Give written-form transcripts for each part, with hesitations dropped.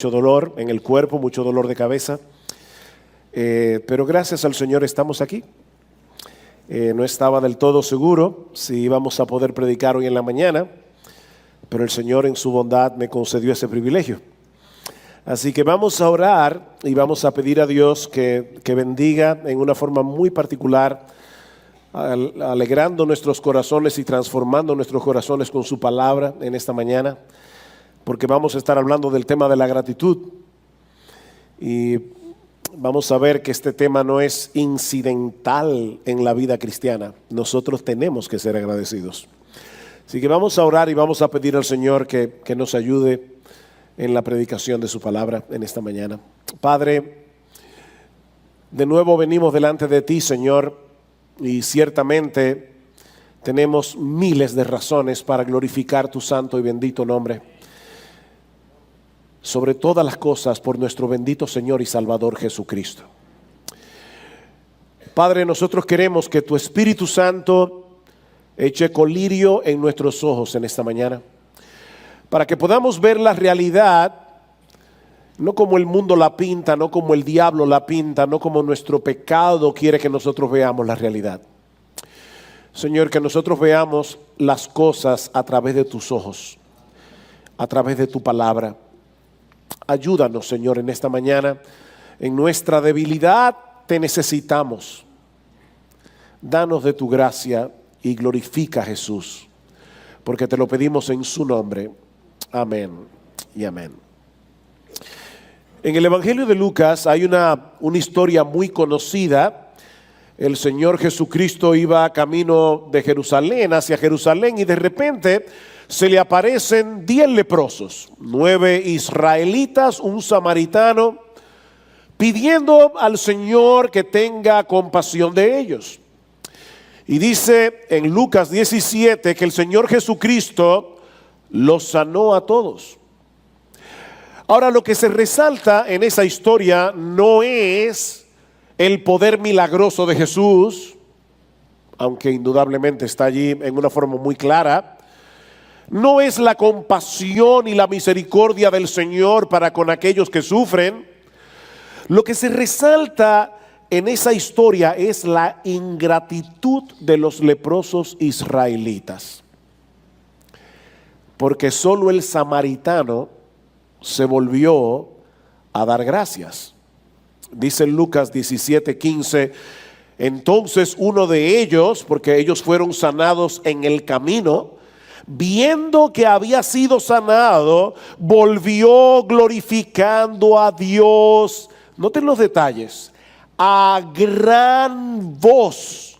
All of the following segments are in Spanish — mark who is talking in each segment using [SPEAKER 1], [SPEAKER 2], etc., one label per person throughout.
[SPEAKER 1] Mucho dolor en el cuerpo, mucho dolor de cabeza, pero gracias al Señor estamos aquí. No estaba del todo seguro si íbamos a poder predicar hoy en la mañana, pero el Señor en su bondad me concedió ese privilegio. Así que vamos a orar y vamos a pedir a Dios que bendiga en una forma muy particular, alegrando nuestros corazones y transformando nuestros corazones con su palabra en esta mañana, porque vamos a estar hablando del tema de la gratitud y vamos a ver que este tema no es incidental en la vida cristiana. Nosotros tenemos que ser agradecidos. Así que vamos a orar y vamos a pedir al Señor que nos ayude en la predicación de su palabra en esta mañana. Padre, de nuevo venimos delante de ti, Señor, y ciertamente tenemos miles de razones para glorificar tu santo y bendito nombre. Sobre todas las cosas, por nuestro bendito Señor y Salvador Jesucristo. Padre, nosotros queremos que tu Espíritu Santo eche colirio en nuestros ojos en esta mañana, para que podamos ver la realidad, no como el mundo la pinta, no como el diablo la pinta, no como nuestro pecado quiere que nosotros veamos la realidad. Señor, que nosotros veamos las cosas a través de tus ojos, a través de tu palabra. Ayúdanos, Señor, en esta mañana. En nuestra debilidad te necesitamos. Danos de tu gracia y glorifica a Jesús, porque te lo pedimos en su nombre. Amén y amén. En el Evangelio de Lucas hay una historia muy conocida. El Señor Jesucristo iba camino de Jerusalén hacia Jerusalén y de repente se le aparecen 10 leprosos, 9 israelitas, un samaritano, pidiendo al Señor que tenga compasión de ellos. Y dice en Lucas 17 que el Señor Jesucristo los sanó a todos. Ahora, lo que se resalta en esa historia no es el poder milagroso de Jesús, aunque indudablemente está allí en una forma muy clara. No es la compasión y la misericordia del Señor para con aquellos que sufren. Lo que se resalta en esa historia es la ingratitud de los leprosos israelitas. Porque solo el samaritano se volvió a dar gracias. Dice en Lucas 17:15, entonces uno de ellos, porque ellos fueron sanados en el camino, viendo que había sido sanado, volvió glorificando a Dios. Noten los detalles. A gran voz.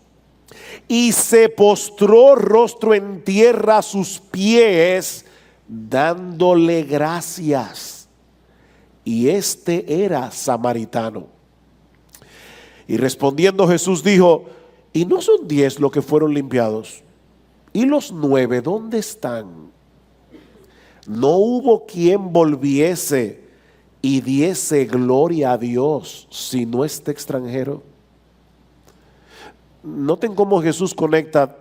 [SPEAKER 1] Y se postró rostro en tierra a sus pies, dándole gracias. Y este era samaritano. Y respondiendo Jesús dijo, ¿y no son 10 los que fueron limpiados? ¿Y los 9 dónde están? No hubo quien volviese y diese gloria a Dios, sino este extranjero. Noten cómo Jesús conecta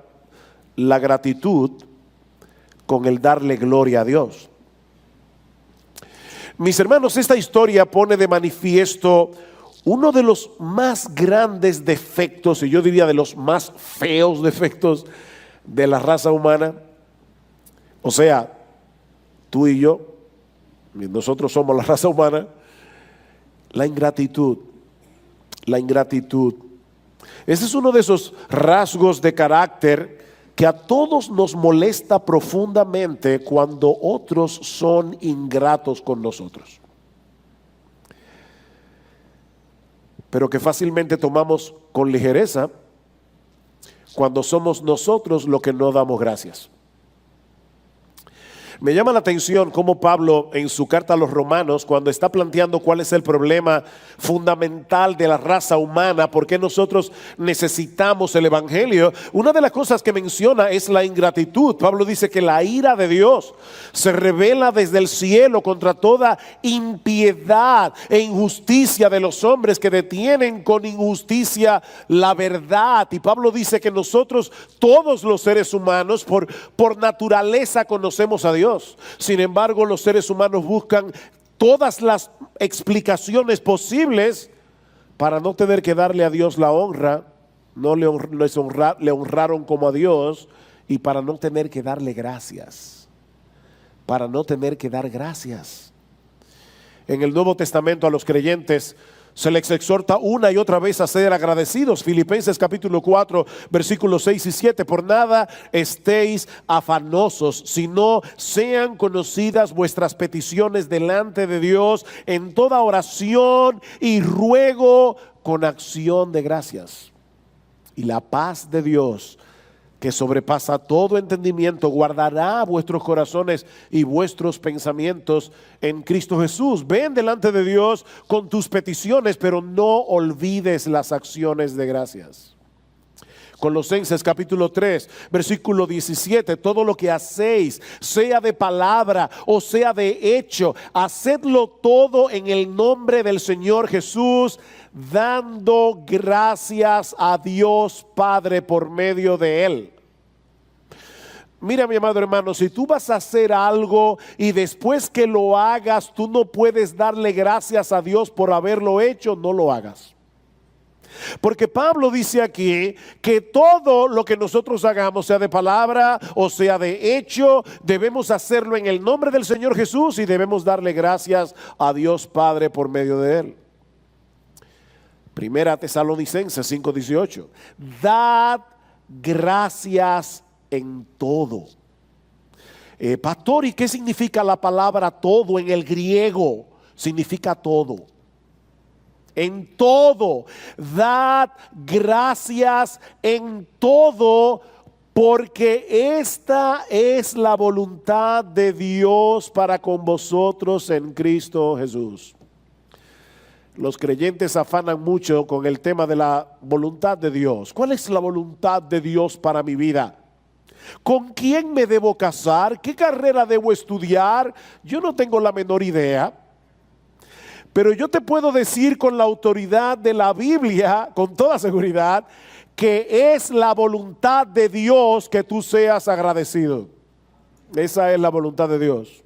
[SPEAKER 1] la gratitud con el darle gloria a Dios. Mis hermanos, esta historia pone de manifiesto uno de los más grandes defectos, y yo diría de los más feos defectos de la raza humana. O sea, tú y yo, nosotros somos la raza humana. La ingratitud. La ingratitud. Ese es uno de esos rasgos de carácter que a todos nos molesta profundamente cuando otros son ingratos con nosotros, pero que fácilmente tomamos con ligereza cuando somos nosotros los que no damos gracias. Me llama la atención cómo Pablo en su carta a los Romanos, cuando está planteando cuál es el problema fundamental de la raza humana, por qué nosotros necesitamos el evangelio, una de las cosas que menciona es la ingratitud. Pablo dice que la ira de Dios se revela desde el cielo contra toda impiedad e injusticia de los hombres que detienen con injusticia la verdad. Y Pablo dice que nosotros, todos los seres humanos, por naturaleza conocemos a Dios. Sin embargo, los seres humanos buscan todas las explicaciones posibles para no tener que darle a Dios la honra. No le honraron como a Dios, y para no tener que darle gracias. Para no tener que dar gracias. En el Nuevo Testamento a los creyentes se les exhorta una y otra vez a ser agradecidos. Filipenses capítulo 4, versículos 6 y 7. Por nada estéis afanosos, sino sean conocidas vuestras peticiones delante de Dios en toda oración y ruego con acción de gracias. Y la paz de Dios, que sobrepasa todo entendimiento, guardará vuestros corazones y vuestros pensamientos en Cristo Jesús. Ven delante de Dios con tus peticiones, pero no olvides las acciones de gracias. Colosenses capítulo 3, versículo 17. Todo lo que hacéis, sea de palabra o sea de hecho, hacedlo todo en el nombre del Señor Jesús, dando gracias a Dios Padre por medio de Él. Mira, mi amado hermano, si tú vas a hacer algo y después que lo hagas tú no puedes darle gracias a Dios por haberlo hecho, no lo hagas. Porque Pablo dice aquí que todo lo que nosotros hagamos, sea de palabra o sea de hecho, debemos hacerlo en el nombre del Señor Jesús y debemos darle gracias a Dios Padre por medio de Él. Primera Tesalonicenses 5:18. Dad gracias en todo. Pastor, ¿y qué significa la palabra todo en el griego? Significa todo. En todo, dad gracias en todo, porque esta es la voluntad de Dios para con vosotros en Cristo Jesús. Los creyentes afanan mucho con el tema de la voluntad de Dios. ¿Cuál es la voluntad de Dios para mi vida? ¿Con quién me debo casar? ¿Qué carrera debo estudiar? Yo no tengo la menor idea. Pero yo te puedo decir con la autoridad de la Biblia, con toda seguridad, que es la voluntad de Dios que tú seas agradecido. Esa es la voluntad de Dios.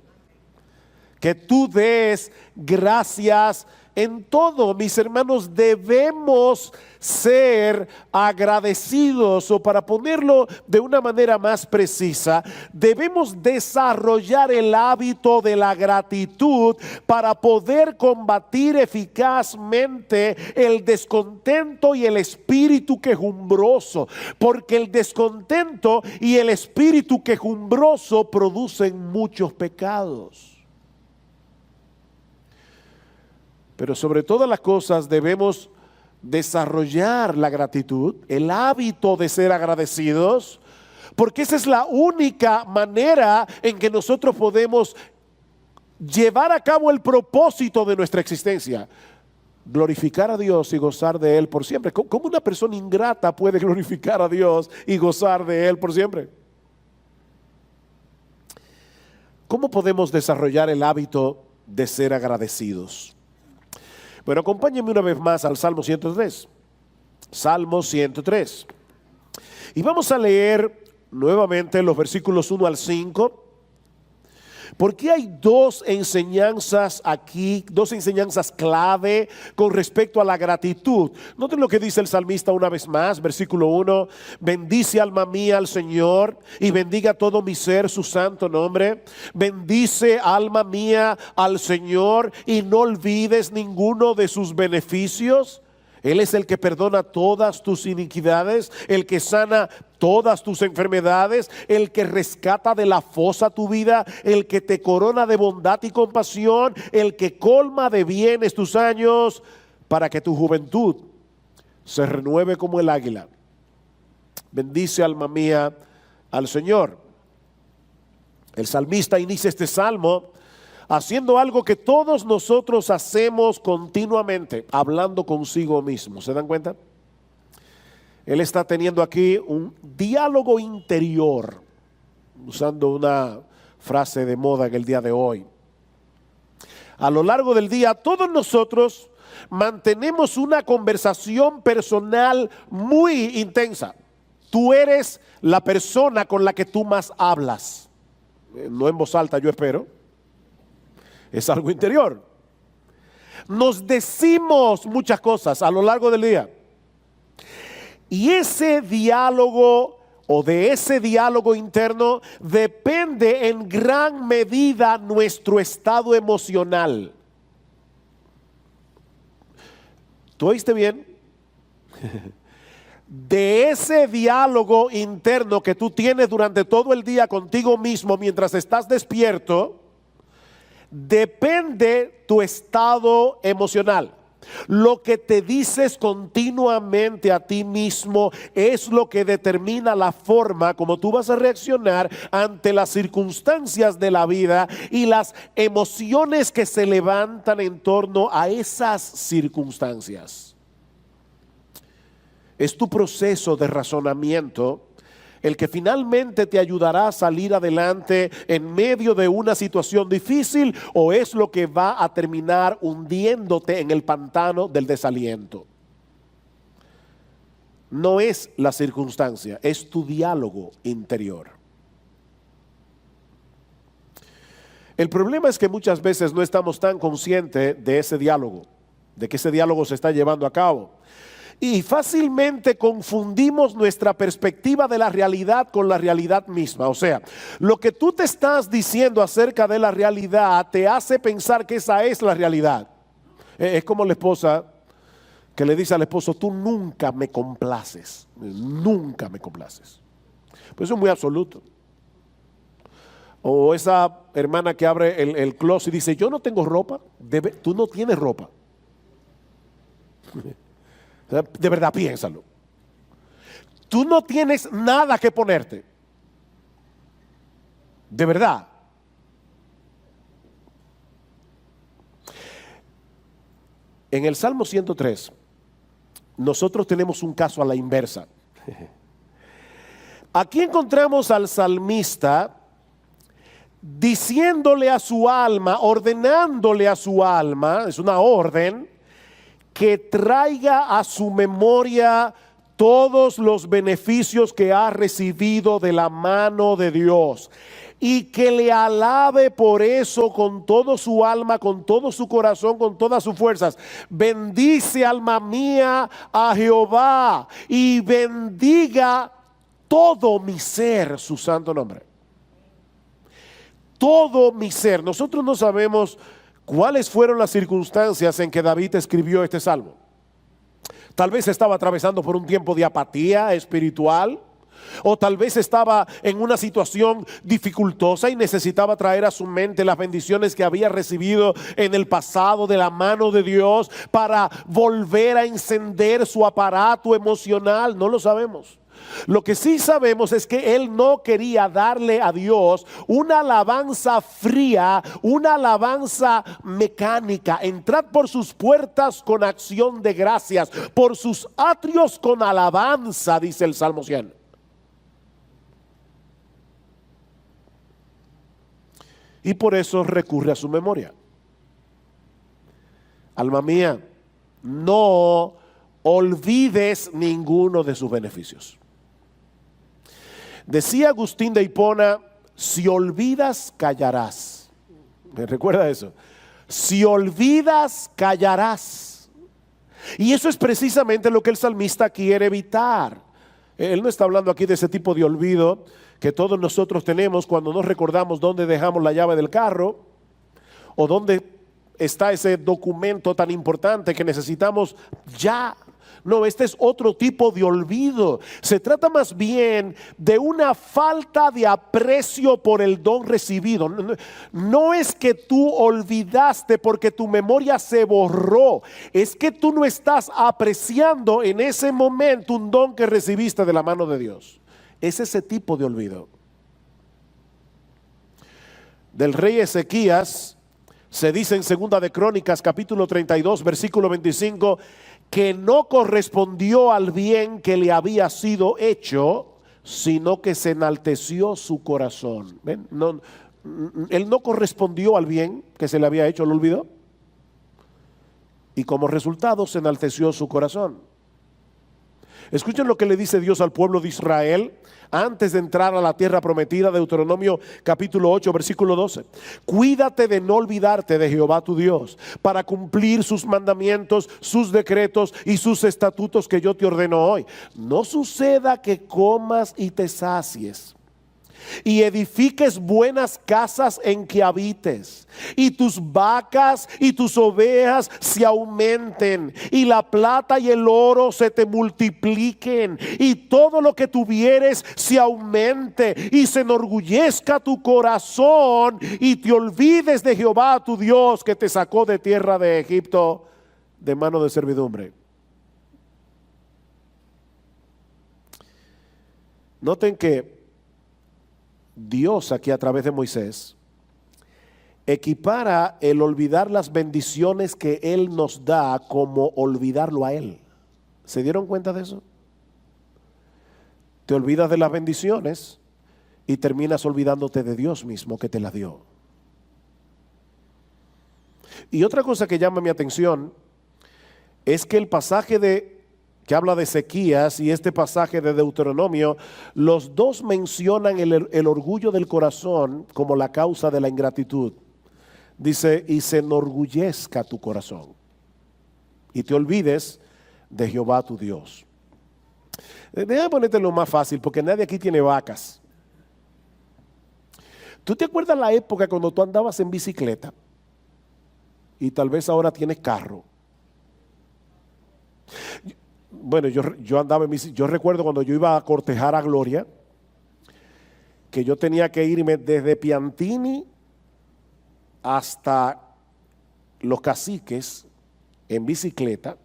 [SPEAKER 1] Que tú des gracias en todo. Mis hermanos, debemos ser agradecidos, o para ponerlo de una manera más precisa, debemos desarrollar el hábito de la gratitud para poder combatir eficazmente el descontento y el espíritu quejumbroso, porque el descontento y el espíritu quejumbroso producen muchos pecados. Pero sobre todas las cosas debemos desarrollar la gratitud, el hábito de ser agradecidos, porque esa es la única manera en que nosotros podemos llevar a cabo el propósito de nuestra existencia: glorificar a Dios y gozar de Él por siempre. ¿Cómo una persona ingrata puede glorificar a Dios y gozar de Él por siempre? ¿Cómo podemos desarrollar el hábito de ser agradecidos? Bueno, acompáñenme una vez más al Salmo 103. Salmo 103. Y vamos a leer nuevamente los versículos 1 al 5. Porque hay dos enseñanzas aquí, dos enseñanzas clave con respecto a la gratitud. Noten lo que dice el salmista una vez más, versículo 1. Bendice alma mía al Señor y bendiga todo mi ser su santo nombre. Bendice alma mía al Señor y no olvides ninguno de sus beneficios. Él es el que perdona todas tus iniquidades, el que sana todas tus enfermedades, el que rescata de la fosa tu vida, el que te corona de bondad y compasión, el que colma de bienes tus años, para que tu juventud se renueve como el águila. Bendice alma mía al Señor. El salmista inicia este salmo haciendo algo que todos nosotros hacemos continuamente, hablando consigo mismo. ¿Se dan cuenta? Él está teniendo aquí un diálogo interior, usando una frase de moda en el día de hoy. A lo largo del día, todos nosotros mantenemos una conversación personal muy intensa. Tú eres la persona con la que tú más hablas. No en voz alta, yo espero. Es algo interior. Nos decimos muchas cosas a lo largo del día. Y ese diálogo o de ese diálogo interno depende en gran medida nuestro estado emocional. ¿Tú oíste bien? De ese diálogo interno que tú tienes durante todo el día contigo mismo mientras estás despierto, depende tu estado emocional. Lo que te dices continuamente a ti mismo es lo que determina la forma como tú vas a reaccionar ante las circunstancias de la vida y las emociones que se levantan en torno a esas circunstancias. Es tu proceso de razonamiento el que finalmente te ayudará a salir adelante en medio de una situación difícil, o es lo que va a terminar hundiéndote en el pantano del desaliento. No es la circunstancia, es tu diálogo interior. El problema es que muchas veces no estamos tan conscientes de ese diálogo, de que ese diálogo se está llevando a cabo. Y fácilmente confundimos nuestra perspectiva de la realidad con la realidad misma. O sea, lo que tú te estás diciendo acerca de la realidad te hace pensar que esa es la realidad. Es como la esposa que le dice al esposo: tú nunca me complaces, nunca me complaces. Pues eso es muy absoluto. O esa hermana que abre el closet y dice: yo no tengo ropa. Tú no tienes ropa. De verdad, piénsalo. Tú no tienes nada que ponerte. De verdad. En el Salmo 103, nosotros tenemos un caso a la inversa. Aquí encontramos al salmista diciéndole a su alma, ordenándole a su alma, es una orden, que traiga a su memoria todos los beneficios que ha recibido de la mano de Dios, y que le alabe por eso con todo su alma, con todo su corazón, con todas sus fuerzas. Bendice, alma mía, a Jehová, y bendiga todo mi ser su santo nombre. Todo mi ser. Nosotros no sabemos ¿cuáles fueron las circunstancias en que David escribió este salmo? Tal vez estaba atravesando por un tiempo de apatía espiritual, o tal vez estaba en una situación dificultosa y necesitaba traer a su mente las bendiciones que había recibido en el pasado de la mano de Dios para volver a encender su aparato emocional. No lo sabemos. Lo que sí sabemos es que él no quería darle a Dios una alabanza fría, una alabanza mecánica. Entrad por sus puertas con acción de gracias, por sus atrios con alabanza, dice el Salmo 100. Y por eso recurre a su memoria. Alma mía, no olvides ninguno de sus beneficios. Decía Agustín de Hipona: si olvidas, callarás. ¿Me recuerda eso? Si olvidas, callarás. Y eso es precisamente lo que el salmista quiere evitar. Él no está hablando aquí de ese tipo de olvido que todos nosotros tenemos cuando no recordamos dónde dejamos la llave del carro, o dónde está ese documento tan importante que necesitamos ya. No, este es otro tipo de olvido. Se trata más bien de una falta de aprecio por el don recibido. No es que tú olvidaste porque tu memoria se borró, es que tú no estás apreciando en ese momento un don que recibiste de la mano de Dios. Es ese tipo de olvido. Del rey Ezequías se dice en Segunda de Crónicas capítulo 32 versículo 25 que no correspondió al bien que le había sido hecho, sino que se enalteció su corazón. ¿Ven? No, él no correspondió al bien que se le había hecho, lo olvidó, y como resultado se enalteció su corazón. Escuchen lo que le dice Dios al pueblo de Israel antes de entrar a la tierra prometida, Deuteronomio capítulo 8, versículo 12. Cuídate de no olvidarte de Jehová tu Dios, para cumplir sus mandamientos, sus decretos y sus estatutos que yo te ordeno hoy. No suceda que comas y te sacies, y edifiques buenas casas en que habites, y tus vacas y tus ovejas se aumenten, y la plata y el oro se te multipliquen, y todo lo que tuvieres se aumente, y se enorgullezca tu corazón, y te olvides de Jehová tu Dios, que te sacó de tierra de Egipto, de mano de servidumbre. Noten que Dios aquí a través de Moisés equipara el olvidar las bendiciones que Él nos da como olvidarlo a Él. ¿Se dieron cuenta de eso? Te olvidas de las bendiciones y terminas olvidándote de Dios mismo que te las dio. Y otra cosa que llama mi atención es que el pasaje que habla de Ezequías y este pasaje de Deuteronomio, los dos mencionan el orgullo del corazón como la causa de la ingratitud. Dice, y se enorgullezca tu corazón, y te olvides de Jehová tu Dios. Déjame ponerte lo más fácil, porque nadie aquí tiene vacas. ¿Tú te acuerdas la época cuando tú andabas en bicicleta? Y tal vez ahora tienes carro. Bueno, yo andaba en bicicleta. Yo recuerdo cuando yo iba a cortejar a Gloria, que yo tenía que irme desde Piantini hasta Los Caciques en bicicleta,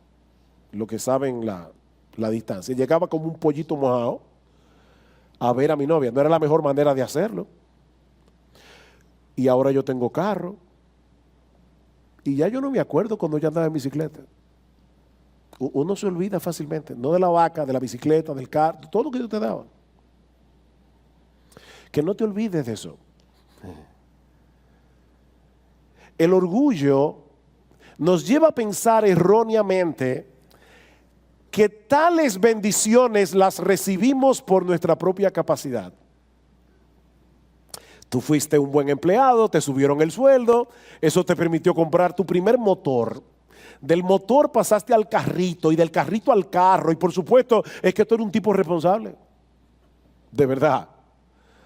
[SPEAKER 1] lo que saben la distancia. Llegaba como un pollito mojado a ver a mi novia. No era la mejor manera de hacerlo. Y ahora yo tengo carro. Y ya yo no me acuerdo cuando yo andaba en bicicleta. Uno se olvida fácilmente, no de la vaca, de la bicicleta, del carro, todo lo que Dios te daba. Que no te olvides de eso. El orgullo nos lleva a pensar erróneamente que tales bendiciones las recibimos por nuestra propia capacidad. Tú fuiste un buen empleado, te subieron el sueldo, eso te permitió comprar tu primer motor. Del motor pasaste al carrito y del carrito al carro, y por supuesto es que tú eres un tipo responsable. De verdad.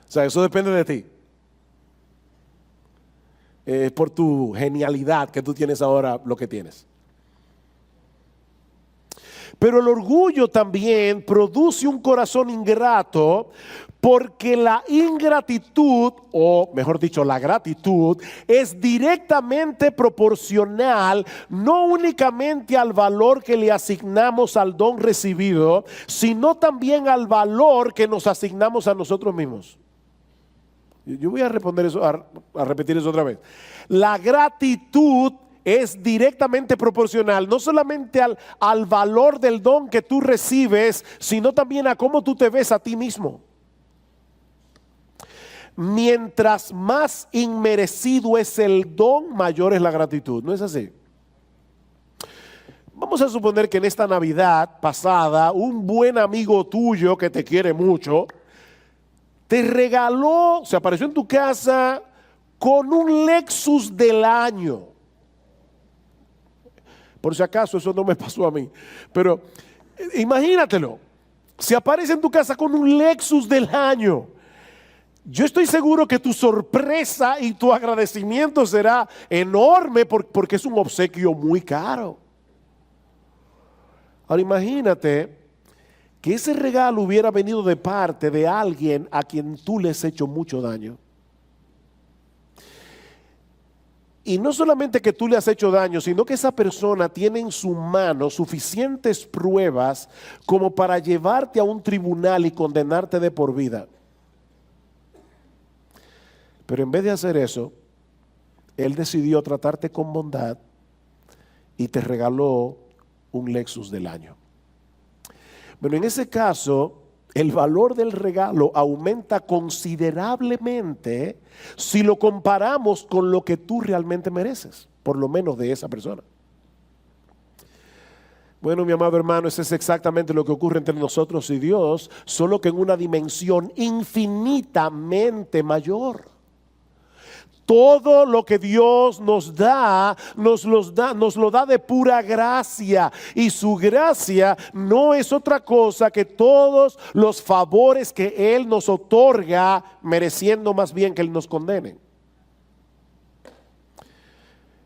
[SPEAKER 1] O sea, eso depende de ti. Es por tu genialidad que tú tienes ahora lo que tienes. Pero el orgullo también produce un corazón ingrato, porque la ingratitud, o mejor dicho, la gratitud, es directamente proporcional no únicamente al valor que le asignamos al don recibido, sino también al valor que nos asignamos a nosotros mismos. Yo voy a responder eso, a repetir eso otra vez. La gratitud es directamente proporcional no solamente al valor del don que tú recibes, sino también a cómo tú te ves a ti mismo. Mientras más inmerecido es el don, mayor es la gratitud. ¿No es así? Vamos a suponer que en esta Navidad pasada, un buen amigo tuyo que te quiere mucho, te regaló, se apareció en tu casa con un Lexus del año. Por si acaso eso no me pasó a mí. Pero imagínatelo, se aparece en tu casa con un Lexus del año. Yo estoy seguro que tu sorpresa y tu agradecimiento será enorme porque es un obsequio muy caro. Ahora imagínate que ese regalo hubiera venido de parte de alguien a quien tú le has hecho mucho daño. Y no solamente que tú le has hecho daño, sino que esa persona tiene en su mano suficientes pruebas como para llevarte a un tribunal y condenarte de por vida. Pero en vez de hacer eso, él decidió tratarte con bondad y te regaló un Lexus del año. Bueno, en ese caso, el valor del regalo aumenta considerablemente si lo comparamos con lo que tú realmente mereces, por lo menos de esa persona. Bueno, mi amado hermano, eso es exactamente lo que ocurre entre nosotros y Dios, solo que en una dimensión infinitamente mayor. Todo lo que Dios nos da, nos lo da de pura gracia. Y su gracia no es otra cosa que todos los favores que Él nos otorga, mereciendo más bien que Él nos condene.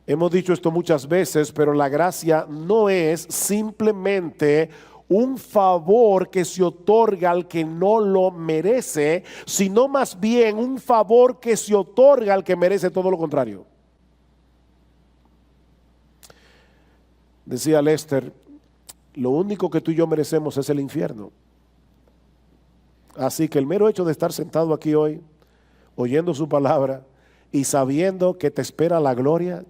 [SPEAKER 1] Hemos dicho esto muchas veces, pero la gracia no es simplemente un favor que se otorga al que no lo merece, sino más bien un favor que se otorga al que merece todo lo contrario. Decía Lester, lo único que tú y yo merecemos es el infierno. Así que el mero hecho de estar sentado aquí hoy, oyendo su palabra y sabiendo que te espera la gloria,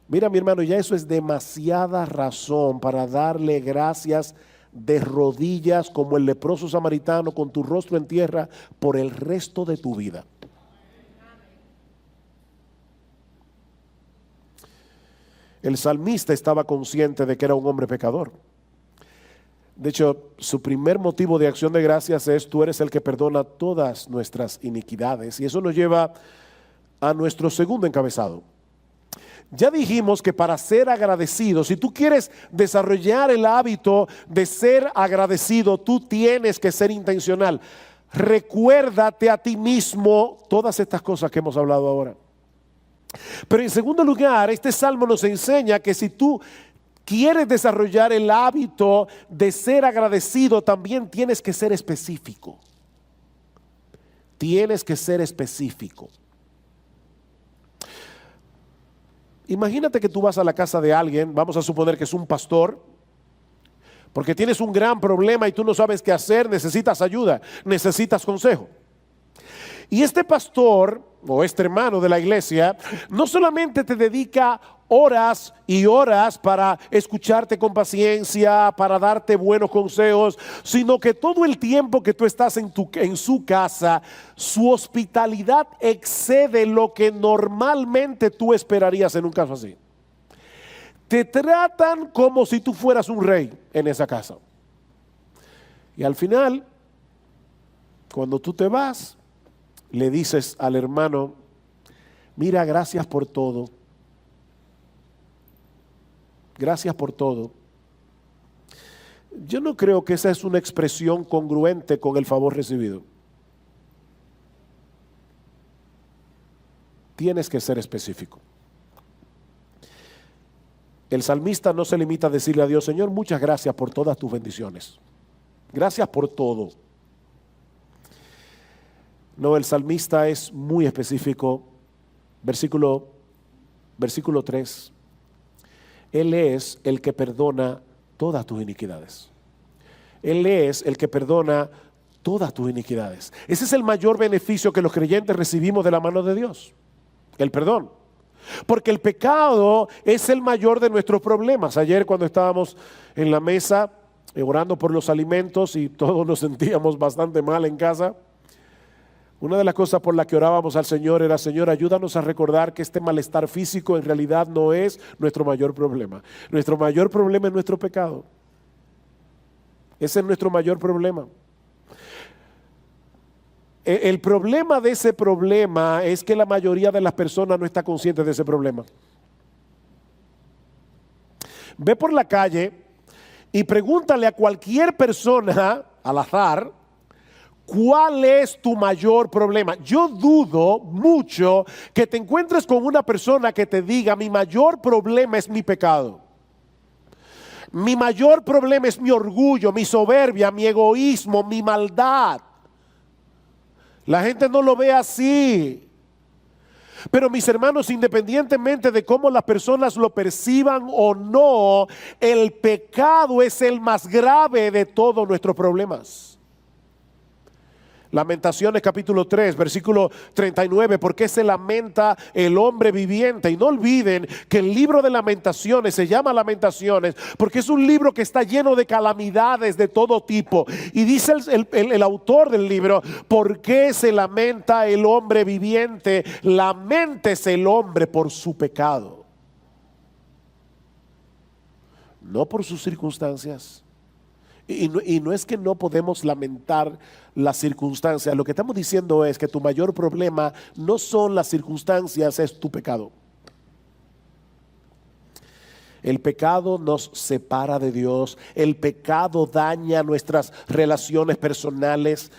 [SPEAKER 1] mira, mi hermano, ya eso es demasiada razón para darle gracias de rodillas como el leproso samaritano con tu rostro en tierra por el resto de tu vida. El salmista estaba consciente de que era un hombre pecador. De hecho, su primer motivo de acción de gracias es: tú eres el que perdona todas nuestras iniquidades. Y eso nos lleva a nuestro segundo encabezado. Ya dijimos que para ser agradecido, si tú quieres desarrollar el hábito de ser agradecido, tú tienes que ser intencional. Recuérdate a ti mismo todas estas cosas que hemos hablado ahora. Pero en segundo lugar, este salmo nos enseña que si tú quieres desarrollar el hábito de ser agradecido, también tienes que ser específico. Tienes que ser específico. Imagínate que tú vas a la casa de alguien, vamos a suponer que es un pastor, porque tienes un gran problema y tú no sabes qué hacer, necesitas ayuda, necesitas consejo. Y este pastor o este hermano de la iglesia no solamente te dedica horas y horas para escucharte con paciencia, para darte buenos consejos, sino que todo el tiempo que tú estás en su casa, su hospitalidad excede lo que normalmente tú esperarías en un caso así. Te tratan como si tú fueras un rey en esa casa. Y al final, cuando tú te vas, le dices al hermano: mira, gracias por todo. Gracias por todo. Yo no creo que esa es una expresión congruente con el favor recibido. Tienes que ser específico. El salmista no se limita a decirle a Dios: Señor, muchas gracias por todas tus bendiciones. Gracias por todo. No, el salmista es muy específico. Versículo 3. Él es el que perdona todas tus iniquidades. Él es el que perdona todas tus iniquidades. Ese es el mayor beneficio que los creyentes recibimos de la mano de Dios. El perdón. Porque el pecado es el mayor de nuestros problemas. Ayer, cuando estábamos en la mesa orando por los alimentos y todos nos sentíamos bastante mal en casa, una de las cosas por las que orábamos al Señor era: Señor, ayúdanos a recordar que este malestar físico en realidad no es nuestro mayor problema. Nuestro mayor problema es nuestro pecado. Ese es nuestro mayor problema. El problema de ese problema es que la mayoría de las personas no está consciente de ese problema. Ve por la calle y pregúntale a cualquier persona al azar: ¿cuál es tu mayor problema? Yo dudo mucho que te encuentres con una persona que te diga: mi mayor problema es mi pecado. Mi mayor problema es mi orgullo, mi soberbia, mi egoísmo, mi maldad. La gente no lo ve así. Pero mis hermanos, independientemente de cómo las personas lo perciban o no, el pecado es el más grave de todos nuestros problemas. Lamentaciones capítulo 3, versículo 39, ¿por qué se lamenta el hombre viviente? Y no olviden que el libro de Lamentaciones se llama Lamentaciones porque es un libro que está lleno de calamidades de todo tipo. Y dice el autor del libro: ¿por qué se lamenta el hombre viviente? Laméntese el hombre por su pecado. no por sus circunstancias. Y no es que no podemos lamentar las circunstancias. Lo que estamos diciendo es que tu mayor problema no son las circunstancias, es tu pecado. El pecado nos separa de Dios. El pecado daña nuestras relaciones personales.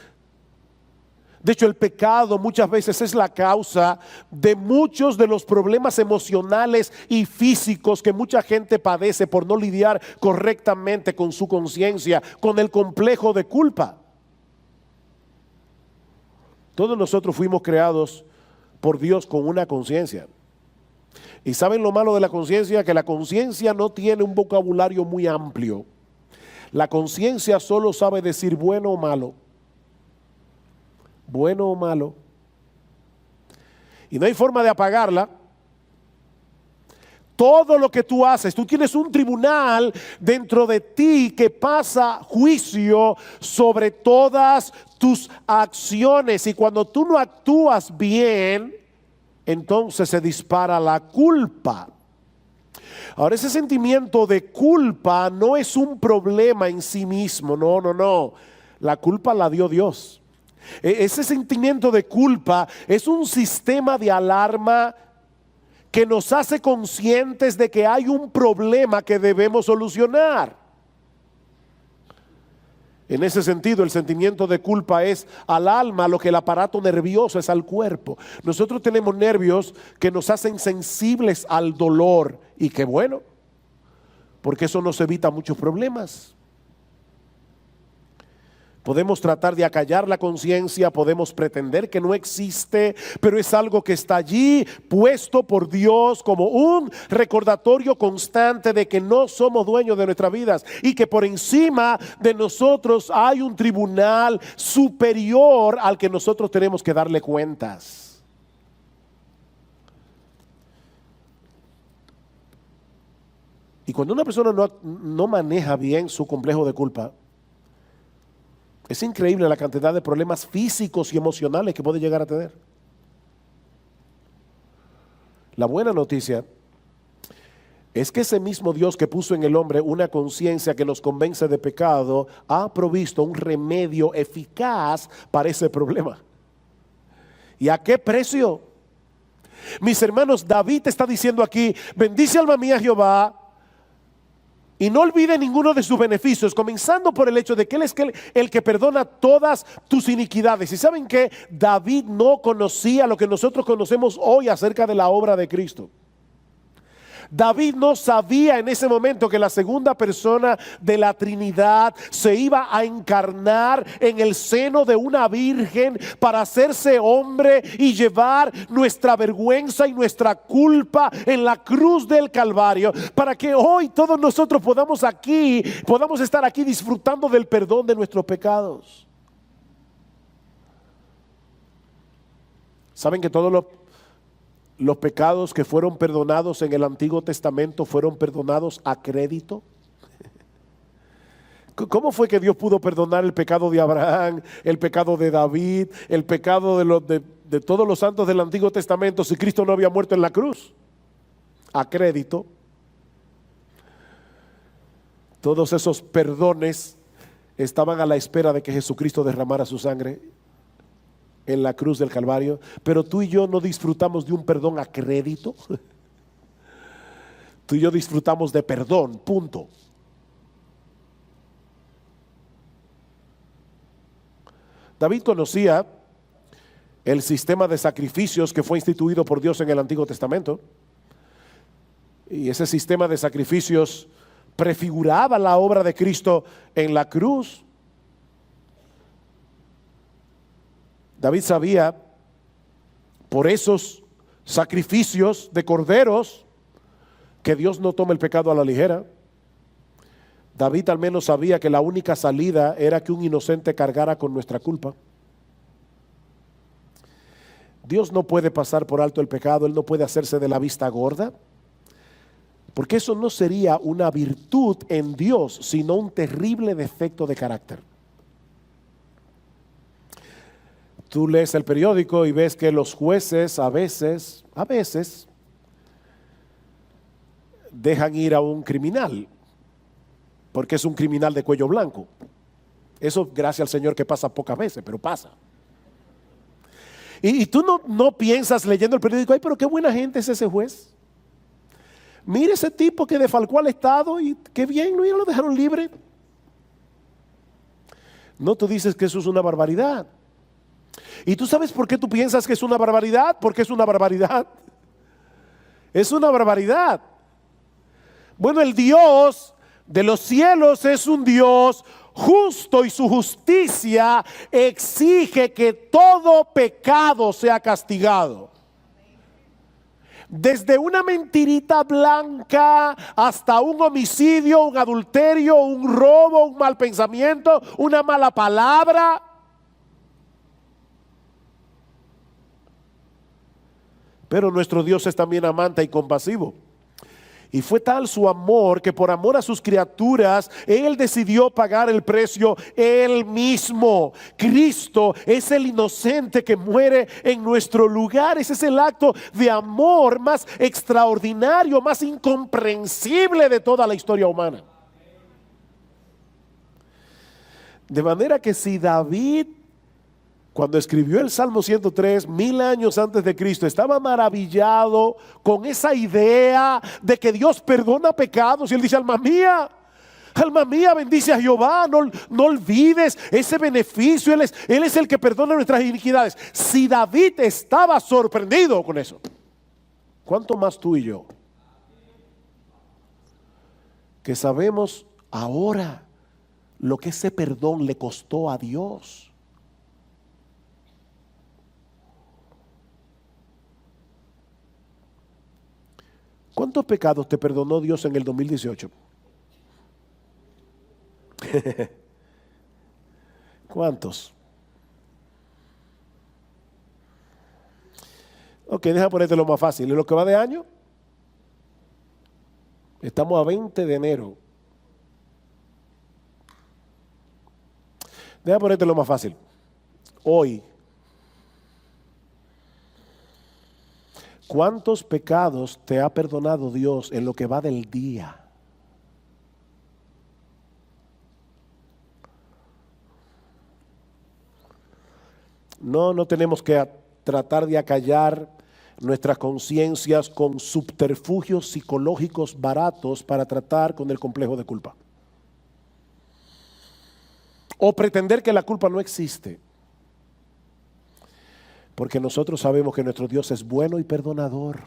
[SPEAKER 1] De hecho, el pecado muchas veces es la causa de muchos de los problemas emocionales y físicos que mucha gente padece por no lidiar correctamente con su conciencia, con el complejo de culpa. Todos nosotros fuimos creados por Dios con una conciencia. ¿Y saben lo malo de la conciencia? Que la conciencia no tiene un vocabulario muy amplio. La conciencia solo sabe decir bueno o malo. Bueno o malo. Y no hay forma de apagarla. Todo lo que tú haces, tú tienes un tribunal dentro de ti que pasa juicio sobre todas tus acciones. Y cuando tú no actúas bien, entonces se dispara la culpa. Ahora, ese sentimiento de culpa no es un problema en sí mismo. No. La culpa la dio Dios. Ese sentimiento de culpa es un sistema de alarma que nos hace conscientes de que hay un problema que debemos solucionar. En ese sentido, el sentimiento de culpa es al alma lo que el aparato nervioso es al cuerpo. Nosotros tenemos nervios que nos hacen sensibles al dolor, y qué bueno, porque eso nos evita muchos problemas. Podemos tratar de acallar la conciencia, podemos pretender que no existe, pero es algo que está allí, puesto por Dios como un recordatorio constante de que no somos dueños de nuestras vidas y que por encima de nosotros hay un tribunal superior al que nosotros tenemos que darle cuentas. Y cuando una persona no maneja bien su complejo de culpa, es increíble la cantidad de problemas físicos y emocionales que puede llegar a tener. La buena noticia es que ese mismo Dios que puso en el hombre una conciencia que nos convence de pecado, ha provisto un remedio eficaz para ese problema. ¿Y a qué precio? Mis hermanos, David está diciendo aquí: bendice alma mía Jehová, y no olvide ninguno de sus beneficios, comenzando por el hecho de que Él es el que perdona todas tus iniquidades. Y saben que David no conocía lo que nosotros conocemos hoy acerca de la obra de Cristo. David no sabía en ese momento que la segunda persona de la Trinidad se iba a encarnar en el seno de una virgen para hacerse hombre y llevar nuestra vergüenza y nuestra culpa en la cruz del Calvario, para que hoy todos nosotros podamos estar aquí disfrutando del perdón de nuestros pecados. ¿Saben que todos los pecados que fueron perdonados en el Antiguo Testamento fueron perdonados a crédito? ¿Cómo fue que Dios pudo perdonar el pecado de Abraham, el pecado de David, el pecado de todos los santos del Antiguo Testamento si Cristo no había muerto en la cruz? A crédito. Todos esos perdones estaban a la espera de que Jesucristo derramara su sangre en la cruz del Calvario. Pero tú y yo no disfrutamos de un perdón a crédito. Tú y yo disfrutamos de perdón, punto. David conocía el sistema de sacrificios que fue instituido por Dios en el Antiguo Testamento, y ese sistema de sacrificios prefiguraba la obra de Cristo en la cruz. David sabía por esos sacrificios de corderos que Dios no toma el pecado a la ligera. David al menos sabía que la única salida era que un inocente cargara con nuestra culpa. Dios no puede pasar por alto el pecado, Él no puede hacerse de la vista gorda, porque eso no sería una virtud en Dios, sino un terrible defecto de carácter. Tú lees el periódico y ves que los jueces a veces dejan ir a un criminal porque es un criminal de cuello blanco. Eso gracias al Señor que pasa pocas veces, pero pasa. Y tú no piensas leyendo el periódico, ay, pero qué buena gente es ese juez. Mire ese tipo que defalcó al Estado y qué bien, ¿no? Ya lo dejaron libre. No, tú dices que eso es una barbaridad. ¿Y tú sabes por qué tú piensas que es una barbaridad? Porque es una barbaridad. Es una barbaridad. Bueno, el Dios de los cielos es un Dios justo y su justicia exige que todo pecado sea castigado. Desde una mentirita blanca hasta un homicidio, un adulterio, un robo, un mal pensamiento, una mala palabra. Pero nuestro Dios es también amante y compasivo. Y fue tal su amor que por amor a sus criaturas, Él decidió pagar el precio Él mismo. Cristo es el inocente que muere en nuestro lugar. Ese es el acto de amor más extraordinario, más incomprensible de toda la historia humana. De manera que si David, cuando escribió el Salmo 103, 1000 años antes de Cristo, estaba maravillado con esa idea de que Dios perdona pecados, y él dice, alma mía, bendice a Jehová, no olvides ese beneficio, él es el que perdona nuestras iniquidades. Si David estaba sorprendido con eso, ¿cuánto más tú y yo? Que sabemos ahora lo que ese perdón le costó a Dios. ¿Cuántos pecados te perdonó Dios en el 2018? ¿Cuántos? Ok, deja ponerte lo más fácil. ¿En lo que va de año? Estamos a 20 de enero. Deja ponerte lo más fácil. Hoy. ¿Cuántos pecados te ha perdonado Dios en lo que va del día? No tenemos que tratar de acallar nuestras conciencias con subterfugios psicológicos baratos para tratar con el complejo de culpa. O pretender que la culpa no existe. Porque nosotros sabemos que nuestro Dios es bueno y perdonador.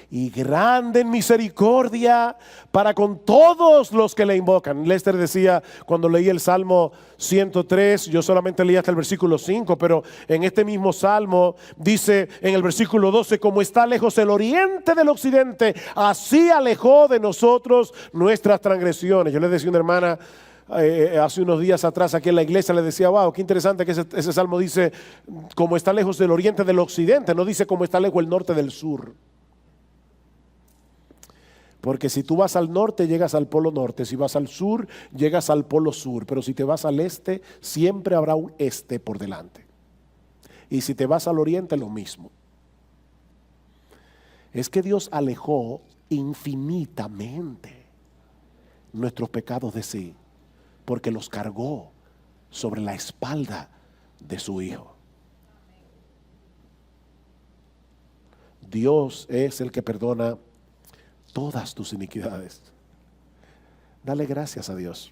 [SPEAKER 1] Y grande en misericordia para con todos los que le invocan. Lester decía cuando leí el Salmo 103, yo solamente leí hasta el versículo 5, pero en este mismo Salmo dice en el versículo 12, como está lejos el oriente del occidente, así alejó de nosotros nuestras transgresiones. Yo le decía a una hermana, hace unos días atrás aquí en la iglesia, le decía, wow, qué interesante que ese salmo dice como está lejos del oriente del occidente, no dice como está lejos el norte del sur. Porque si tú vas al norte, llegas al polo norte, si vas al sur, llegas al polo sur, pero si te vas al este, siempre habrá un este por delante. Y si te vas al oriente, lo mismo. Es que Dios alejó infinitamente nuestros pecados de sí, porque los cargó sobre la espalda de su Hijo. Dios es el que perdona todas tus iniquidades. Dale gracias a Dios.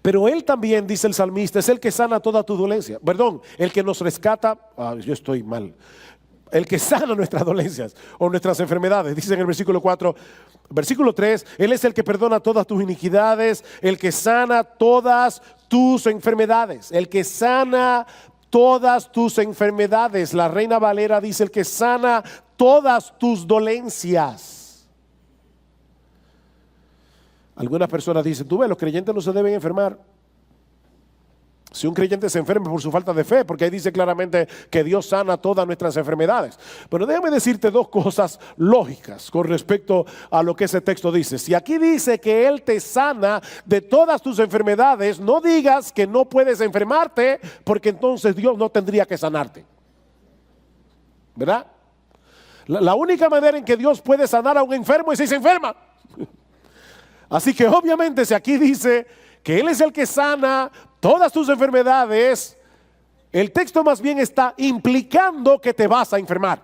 [SPEAKER 1] Pero Él también, dice el salmista, es el que sana toda tu dolencia. Perdón, el que nos rescata, yo estoy mal. El que sana nuestras dolencias o nuestras enfermedades. Dice en el versículo 4, versículo 3, Él es el que perdona todas tus iniquidades, el que sana todas tus enfermedades. El que sana todas tus enfermedades. La Reina Valera dice el que sana todas tus dolencias. Algunas personas dicen, tú ves, los creyentes no se deben enfermar. Si un creyente se enferma por su falta de fe, porque ahí dice claramente que Dios sana todas nuestras enfermedades. Pero déjame decirte dos cosas lógicas con respecto a lo que ese texto dice. Si aquí dice que Él te sana de todas tus enfermedades, no digas que no puedes enfermarte, porque entonces Dios no tendría que sanarte. ¿Verdad? La única manera en que Dios puede sanar a un enfermo es si se enferma. Así que obviamente si aquí dice que Él es el que sana todas tus enfermedades, el texto más bien está implicando que te vas a enfermar.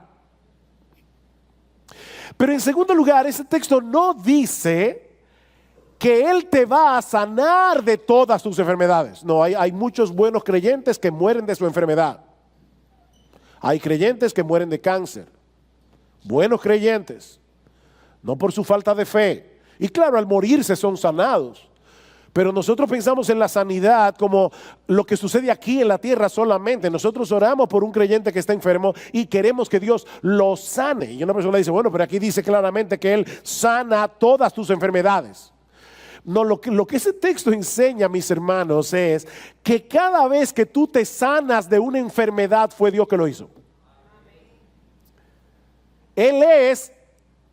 [SPEAKER 1] Pero en segundo lugar, ese texto no dice que Él te va a sanar de todas tus enfermedades. No, hay muchos buenos creyentes que mueren de su enfermedad. Hay creyentes que mueren de cáncer. Buenos creyentes. No por su falta de fe. Y claro, al morirse son sanados. Pero nosotros pensamos en la sanidad como lo que sucede aquí en la tierra solamente. Nosotros oramos por un creyente que está enfermo y queremos que Dios lo sane. Y una persona dice, bueno, pero aquí dice claramente que Él sana todas tus enfermedades. No, lo que ese texto enseña, mis hermanos, es que cada vez que tú te sanas de una enfermedad fue Dios que lo hizo. Él es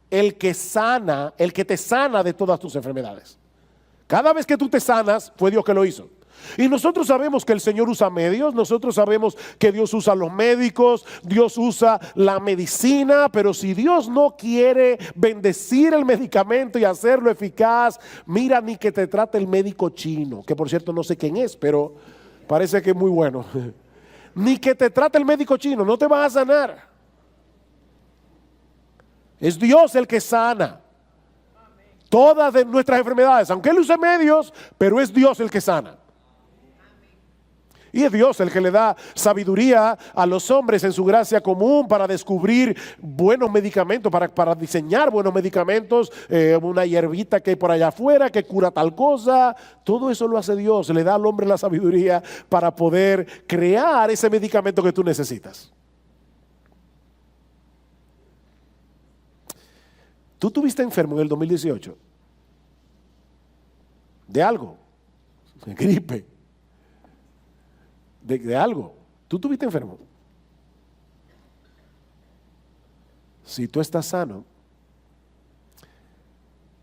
[SPEAKER 1] el que sana, el que te sana de todas tus enfermedades. Cada vez que tú te sanas, fue Dios que lo hizo. Y nosotros sabemos que el Señor usa medios, nosotros sabemos que Dios usa los médicos, Dios usa la medicina, pero si Dios no quiere bendecir el medicamento y hacerlo eficaz, mira, ni que te trate el médico chino, que por cierto no sé quién es, pero parece que es muy bueno. Ni que te trate el médico chino, no te vas a sanar. Es Dios el que sana todas de nuestras enfermedades, aunque Él use medios, pero es Dios el que sana. Y es Dios el que le da sabiduría a los hombres en su gracia común para descubrir buenos medicamentos, para diseñar buenos medicamentos, una hierbita que hay por allá afuera que cura tal cosa. Todo eso lo hace Dios, le da al hombre la sabiduría para poder crear ese medicamento que tú necesitas. ¿Tú estuviste enfermo en el 2018? ¿De algo? ¿De gripe? ¿De algo? ¿Tú estuviste enfermo? Si tú estás sano,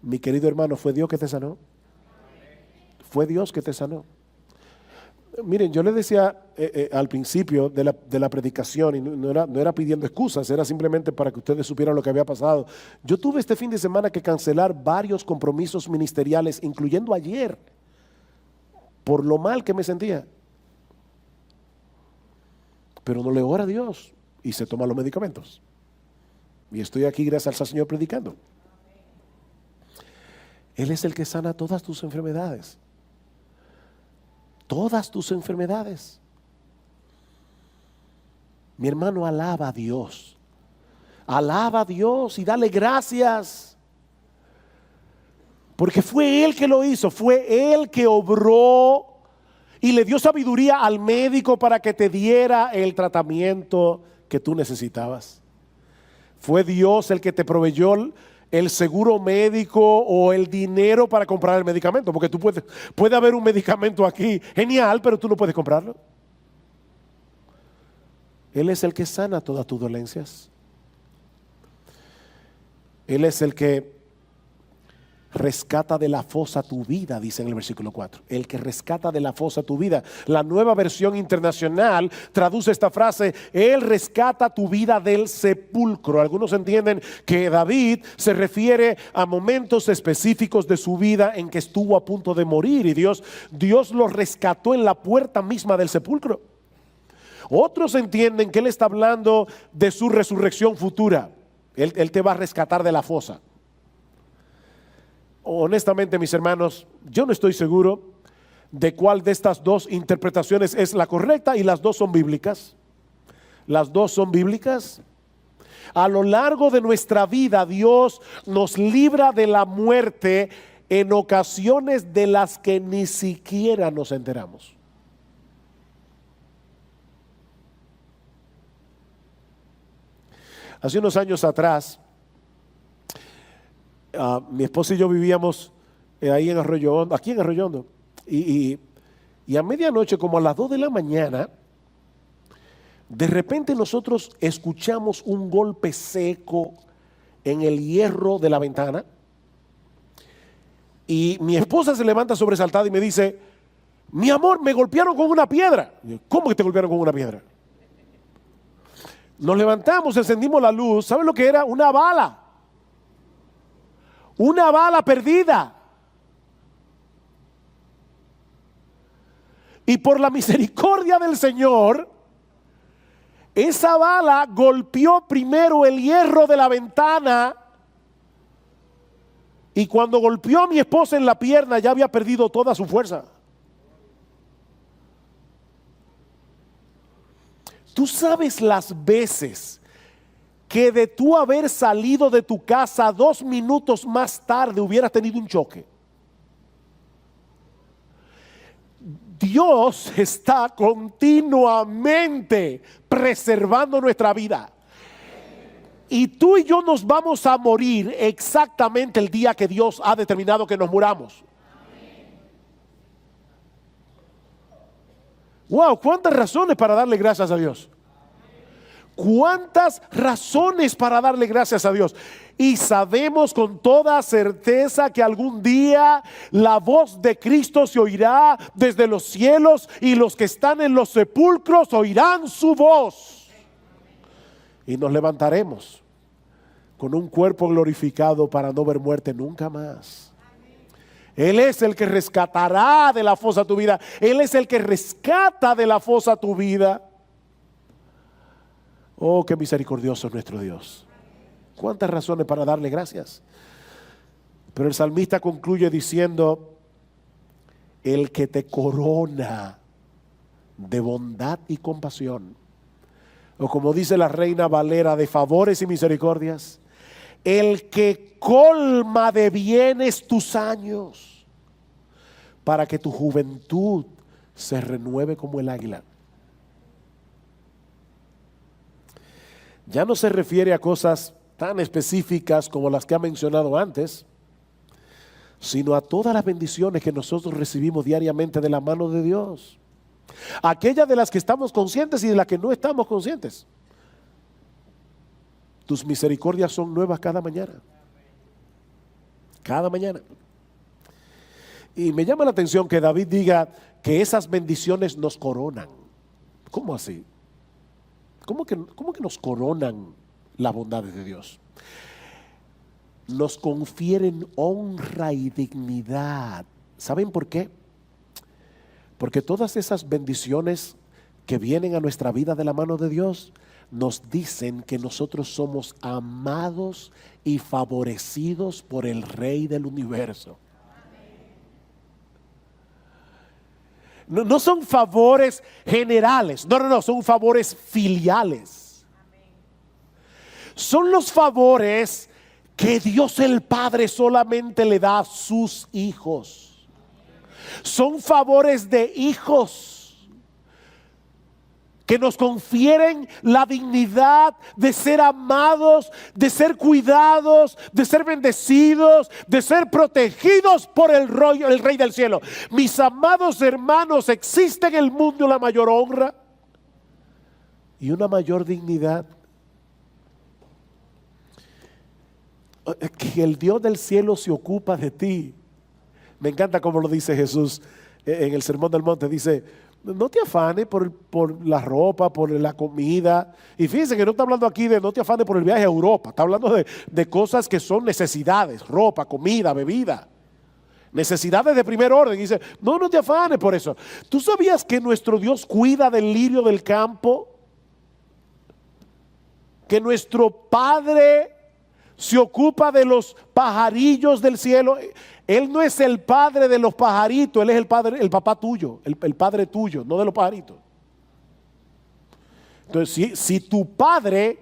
[SPEAKER 1] mi querido hermano, ¿fue Dios que te sanó? Fue Dios que te sanó. Miren, yo les decía al principio de la predicación, y no era pidiendo excusas, era simplemente para que ustedes supieran lo que había pasado. Yo tuve este fin de semana que cancelar varios compromisos ministeriales, incluyendo ayer, por lo mal que me sentía. Pero no le ora a Dios y se toma los medicamentos. Y estoy aquí gracias al Señor predicando. Él es el que sana todas tus enfermedades. Todas tus enfermedades. Mi hermano, alaba a Dios. Alaba a Dios y dale gracias. Porque fue Él que lo hizo, fue Él que obró y le dio sabiduría al médico para que te diera el tratamiento que tú necesitabas. Fue Dios el que te proveyó el seguro médico o el dinero para comprar el medicamento, porque tú puede haber un medicamento aquí genial, pero tú no puedes comprarlo. Él es el que sana todas tus dolencias. Él es el que rescata de la fosa tu vida, dice en el versículo 4. El que rescata de la fosa tu vida. La Nueva Versión Internacional traduce esta frase: Él rescata tu vida del sepulcro. Algunos entienden que David se refiere a momentos específicos de su vida en que estuvo a punto de morir y Dios lo rescató en la puerta misma del sepulcro. Otros entienden que Él está hablando de su resurrección futura. Él te va a rescatar de la fosa. Honestamente, mis hermanos, yo no estoy seguro de cuál de estas dos interpretaciones es la correcta, y las dos son bíblicas. Las dos son bíblicas. A lo largo de nuestra vida, Dios nos libra de la muerte en ocasiones de las que ni siquiera nos enteramos. Hace unos años atrás, mi esposa y yo vivíamos ahí en Arroyo Hondo, aquí en Arroyo Hondo, y a medianoche, como a las 2 de la mañana, de repente nosotros escuchamos un golpe seco en el hierro de la ventana, y mi esposa se levanta sobresaltada y me dice: mi amor, me golpearon con una piedra. Y yo, ¿cómo que te golpearon con una piedra? Nos levantamos, encendimos la luz. ¿Saben lo que era? Una bala. Una bala perdida. Y por la misericordia del Señor, esa bala golpeó primero el hierro de la ventana. Y cuando golpeó a mi esposa en la pierna, ya había perdido toda su fuerza. Tú sabes las veces que de tú haber salido de tu casa 2 minutos más tarde hubieras tenido un choque. Dios está continuamente preservando nuestra vida. Y tú y yo nos vamos a morir exactamente el día que Dios ha determinado que nos muramos. Wow, cuántas razones para darle gracias a Dios. Cuántas razones para darle gracias a Dios. Y sabemos con toda certeza que algún día la voz de Cristo se oirá desde los cielos y los que están en los sepulcros oirán su voz. Y nos levantaremos con un cuerpo glorificado para no ver muerte nunca más. Él es el que rescatará de la fosa tu vida. Él es el que rescata de la fosa tu vida. Oh, qué misericordioso es nuestro Dios. Cuántas razones para darle gracias. Pero el salmista concluye diciendo: el que te corona de bondad y compasión, o como dice la Reina Valera, de favores y misericordias, el que colma de bienes tus años, para que tu juventud se renueve como el águila. Ya no se refiere a cosas tan específicas como las que ha mencionado antes, sino a todas las bendiciones que nosotros recibimos diariamente de la mano de Dios. Aquellas de las que estamos conscientes y de las que no estamos conscientes. Tus misericordias son nuevas cada mañana. Cada mañana. Y me llama la atención que David diga que esas bendiciones nos coronan. ¿Cómo así? ¿Cómo que nos coronan las bondades de Dios? Nos confieren honra y dignidad. ¿Saben por qué? Porque todas esas bendiciones que vienen a nuestra vida de la mano de Dios nos dicen que nosotros somos amados y favorecidos por el Rey del universo. No son favores generales, no, son favores filiales. Son los favores que Dios el Padre solamente le da a sus hijos. Son favores de hijos que nos confieren la dignidad de ser amados, de ser cuidados, de ser bendecidos, de ser protegidos por el Rey del cielo. Mis amados hermanos, existe en el mundo la mayor honra y una mayor dignidad. Que el Dios del cielo se ocupa de ti. Me encanta cómo lo dice Jesús en el Sermón del Monte. Dice: no te afanes por la ropa, por la comida. Y fíjense que no está hablando aquí de no te afanes por el viaje a Europa. Está hablando de cosas que son necesidades: ropa, comida, bebida. Necesidades de primer orden. Y dice: no te afanes por eso. ¿Tú sabías que nuestro Dios cuida del lirio del campo? Que nuestro Padre se ocupa de los pajarillos del cielo. Él no es el padre de los pajaritos, Él es el padre, el papá tuyo, el padre tuyo, no de los pajaritos. Entonces, si tu padre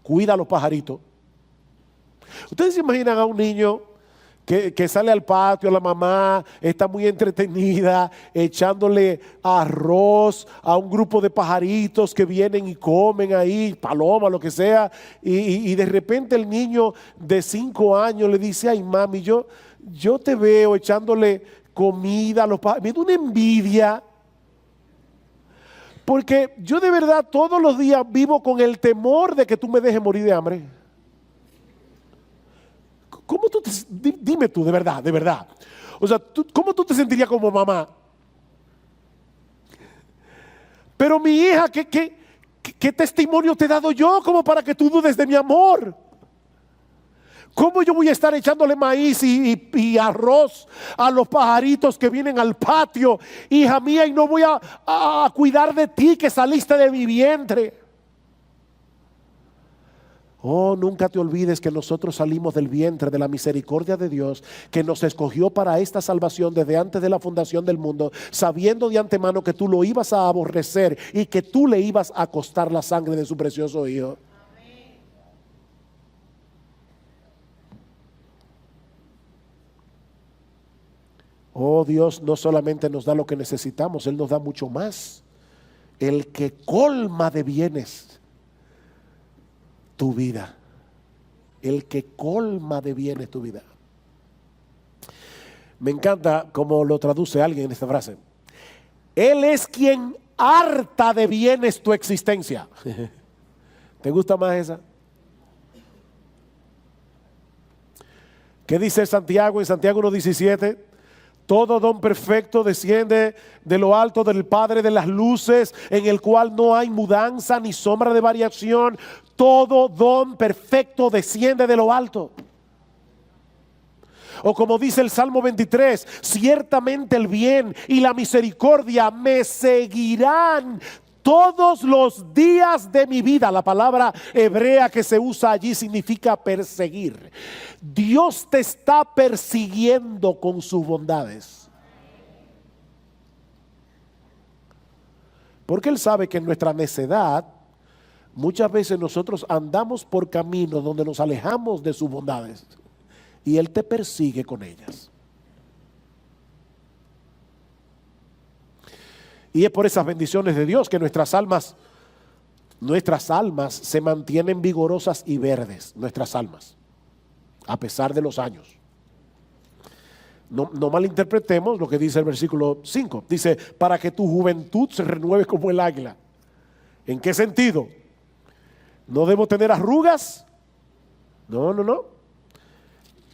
[SPEAKER 1] cuida a los pajaritos, ustedes se imaginan a un niño que sale al patio, la mamá está muy entretenida echándole arroz a un grupo de pajaritos que vienen y comen ahí, paloma, lo que sea, y de repente el niño de 5 años le dice: ay mami, yo te veo echándole comida a los pajaritos. Me da una envidia, porque yo de verdad todos los días vivo con el temor de que tú me dejes morir de hambre. ¿Cómo tú dime tú, de verdad? O sea, ¿cómo tú te sentirías como mamá? Pero mi hija, ¿qué testimonio te he dado yo como para que tú dudes de mi amor? ¿Cómo yo voy a estar echándole maíz y arroz a los pajaritos que vienen al patio, hija mía, y no voy a cuidar de ti que saliste de mi vientre? Oh, nunca te olvides que nosotros salimos del vientre de la misericordia de Dios, que nos escogió para esta salvación desde antes de la fundación del mundo, sabiendo de antemano que tú lo ibas a aborrecer y que tú le ibas a costar la sangre de su precioso Hijo. Oh, Dios no solamente nos da lo que necesitamos, Él nos da mucho más. El que colma de bienes tu vida. El que colma de bienes tu vida. Me encanta cómo lo traduce alguien en esta frase. Él es quien harta de bienes tu existencia. ¿Te gusta más esa? ¿Qué dice Santiago en Santiago 1:17? Todo don perfecto desciende de lo alto del Padre de las luces, en el cual no hay mudanza ni sombra de variación. Todo don perfecto desciende de lo alto. O como dice el Salmo 23, ciertamente el bien y la misericordia me seguirán todos los días de mi vida. La palabra hebrea que se usa allí significa perseguir. Dios te está persiguiendo con sus bondades. Porque Él sabe que en nuestra necedad muchas veces nosotros andamos por caminos donde nos alejamos de sus bondades y Él te persigue con ellas. Y es por esas bendiciones de Dios que nuestras almas se mantienen vigorosas y verdes, nuestras almas, a pesar de los años. No malinterpretemos lo que dice el versículo 5. Dice, para que tu juventud se renueve como el águila. ¿En qué sentido? ¿No debo tener arrugas? No.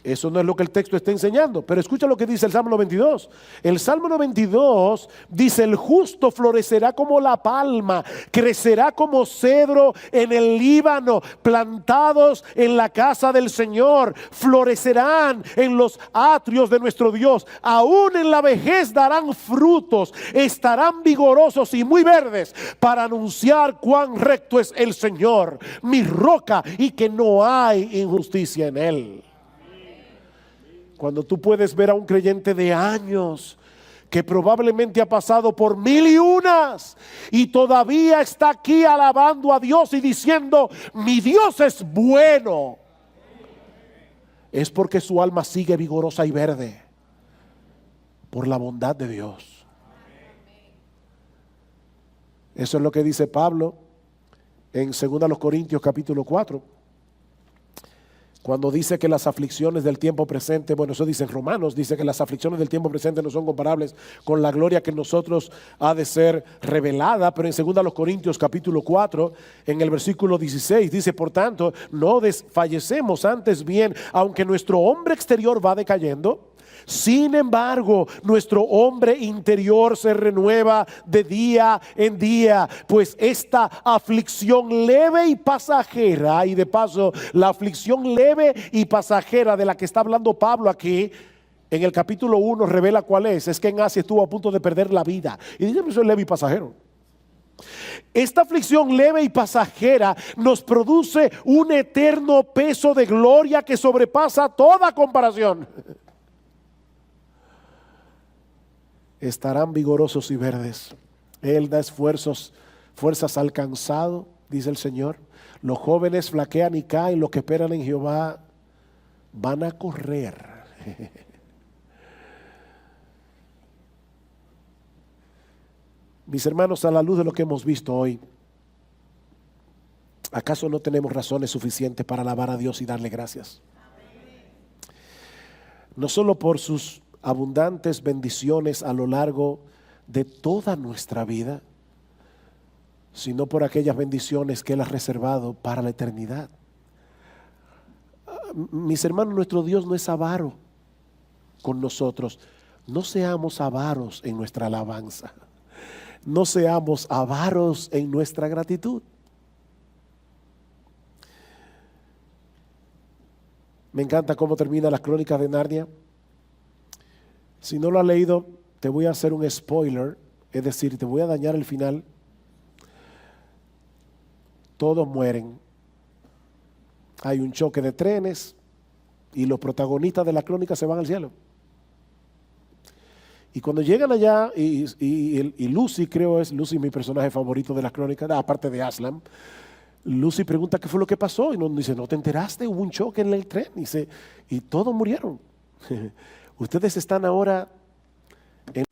[SPEAKER 1] Eso no es lo que el texto está enseñando. Pero escucha lo que dice el Salmo 92. El Salmo 92 dice, el justo florecerá como la palma, crecerá como cedro en el Líbano, plantados en la casa del Señor, florecerán en los atrios de nuestro Dios. Aún en la vejez darán frutos, estarán vigorosos y muy verdes para anunciar cuán recto es el Señor, mi roca, y que no hay injusticia en Él. Cuando tú puedes ver a un creyente de años que probablemente ha pasado por 1001 y todavía está aquí alabando a Dios y diciendo, mi Dios es bueno, es porque su alma sigue vigorosa y verde por la bondad de Dios. Eso es lo que dice Pablo en 2 Corintios capítulo 4. Cuando dice que las aflicciones del tiempo presente, bueno, eso dice en Romanos, dice que las aflicciones del tiempo presente no son comparables con la gloria que en nosotros ha de ser revelada. Pero en 2 Corintios capítulo 4, en el versículo 16, dice, por tanto, no desfallecemos, antes bien, aunque nuestro hombre exterior va decayendo, sin embargo, nuestro hombre interior se renueva de día en día, pues esta aflicción leve y pasajera, y de paso, la aflicción leve y pasajera de la que está hablando Pablo aquí, en el capítulo 1 revela cuál es que en Asia estuvo a punto de perder la vida. Y dice, eso es leve y pasajero. Esta aflicción leve y pasajera nos produce un eterno peso de gloria que sobrepasa toda comparación. Estarán vigorosos y verdes. Él da fuerzas al cansado, dice el Señor. Los jóvenes flaquean y caen, los que esperan en Jehová van a correr. Mis hermanos, a la luz de lo que hemos visto hoy, ¿acaso no tenemos razones suficientes para alabar a Dios y darle gracias? No solo por sus abundantes bendiciones a lo largo de toda nuestra vida, sino por aquellas bendiciones que Él ha reservado para la eternidad. Mis hermanos, nuestro Dios no es avaro con nosotros. No seamos avaros en nuestra alabanza. No seamos avaros en nuestra gratitud. Me encanta cómo termina las Crónicas de Narnia. Si no lo has leído, te voy a hacer un spoiler, es decir, te voy a dañar el final. Todos mueren. Hay un choque de trenes y los protagonistas de la crónica se van al cielo. Y cuando llegan allá, y Lucy, Lucy es mi personaje favorito de las crónicas, aparte de Aslan. Lucy pregunta qué fue lo que pasó y nos dice, ¿no te enteraste? Hubo un choque en el tren. Y todos murieron. Ustedes están ahora en